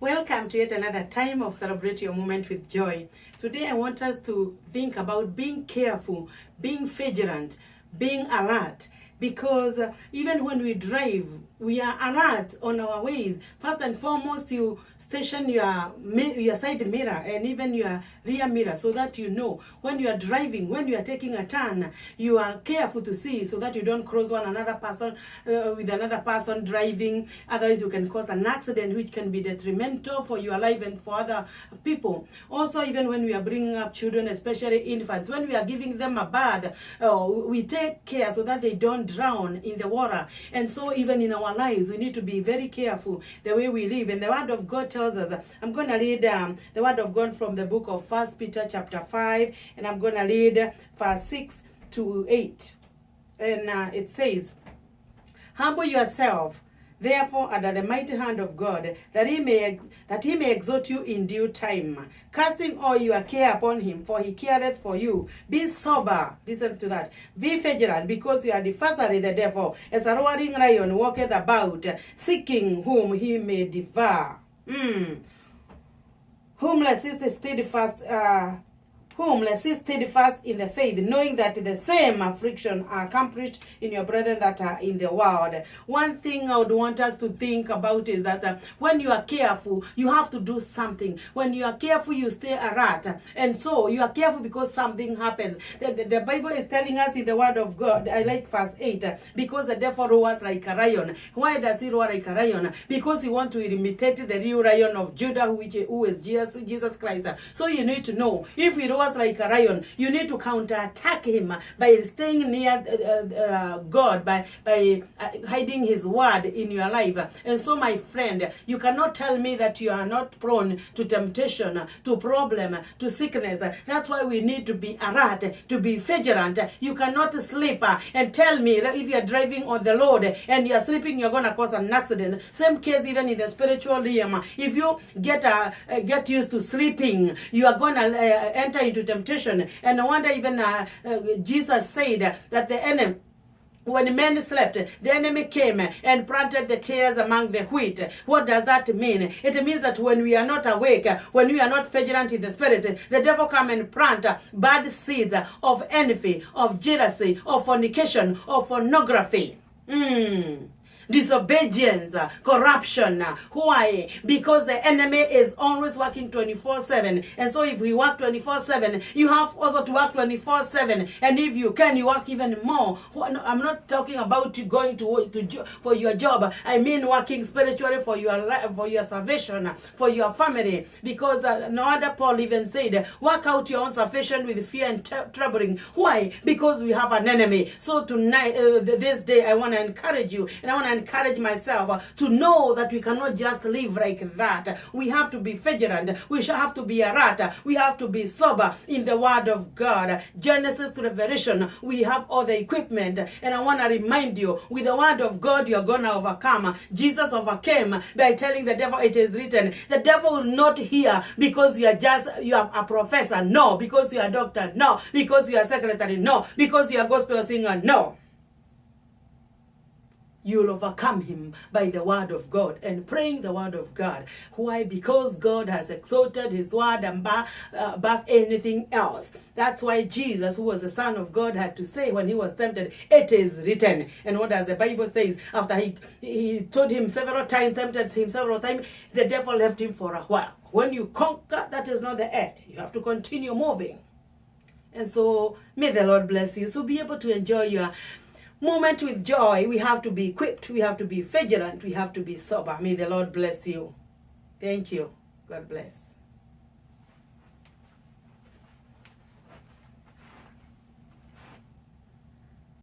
Welcome to yet another time of Celebrate Your Moment with Joy. Today I want us to think about being careful, being vigilant, being alert. Because even when we drive, we are alert on our ways. First and foremost, you station your side mirror and even your rear mirror so that you know when you are driving, when you are taking a turn, you are careful to see so that you don't cross one another person with another person driving. Otherwise, you can cause an accident which can be detrimental for your life and for other people. Also, even when we are bringing up children, especially infants, when we are giving them a bath, we take care so that they don't drown in the water. And so even in our lives, we need to be very careful the way we live. And the word of God tells us, I'm going to read the word of God from the book of 1 Peter chapter 5, and I'm going to read verse 6 to 8. And it says, humble yourself therefore under the mighty hand of God, that he may exhort you in due time, casting all your care upon him, for he careth for you. Be sober, listen to that. Be vigilant, because your adversary the devil, as a roaring lion, walketh about, seeking whom he may devour. Whom resist steadfast in the faith, knowing that the same affliction are accomplished in your brethren that are in the world. One thing I would want us to think about is that when you are careful, you have to do something. When you are careful, you stay alert. And so you are careful because something happens. The Bible is telling us in the word of God, I like verse 8, because the devil roars like a lion. Why does he roar like a lion? Because he wants to imitate the real lion of Judah, who is Jesus Christ. So you need to know, if he roars like a lion, you need to counterattack him by staying near God, by hiding his word in your life. And so, my friend, you cannot tell me that you are not prone to temptation, to problem, to sickness. That's why we need to be alert, to be vigilant. You cannot sleep and tell me that if you are driving on the road and you are sleeping, you're going to cause an accident. Same case even in the spiritual realm. If you get used to sleeping, you are going to enter into temptation. And no wonder even Jesus said that the enemy, when men slept, the enemy came and planted the tares among the wheat. What does that mean? It means that when we are not awake, when we are not vigilant in the spirit, the devil come and plant bad seeds of envy, of jealousy, of fornication, of pornography. Disobedience, corruption. Why? Because the enemy is always working 24/7. And so if we work 24/7, you have also to work 24/7. And if you can, you work even more. I'm not talking about you going to work for your job. I mean working spiritually for your salvation, for your family. Because no other Paul even said, work out your own salvation with fear and trembling. Why? Because we have an enemy. So tonight, this day, I want to encourage you, and I want to encourage myself to know that we cannot just live like that. We have to be vigilant. We shall have to be alert. We have to be sober in the word of God. Genesis to Revelation, we have all the equipment. And I want to remind you, with the word of God, you're going to overcome. Jesus overcame by telling the devil, it is written. The devil will not hear because you are a professor. No. Because you are a doctor. No. Because you are a secretary. No. Because you are a gospel singer. No. You'll overcome him by the word of God and praying the word of God. Why? Because God has exalted his word above anything else. That's why Jesus, who was the Son of God, had to say when he was tempted, it is written. And what does the Bible say? After he told him several times, tempted him several times, the devil left him for a while. When you conquer, that is not the end. You have to continue moving. And so, may the Lord bless you. So be able to enjoy your moment with joy. We have to be equipped. We have to be vigilant. We have to be sober. May the Lord bless you. Thank you. God bless.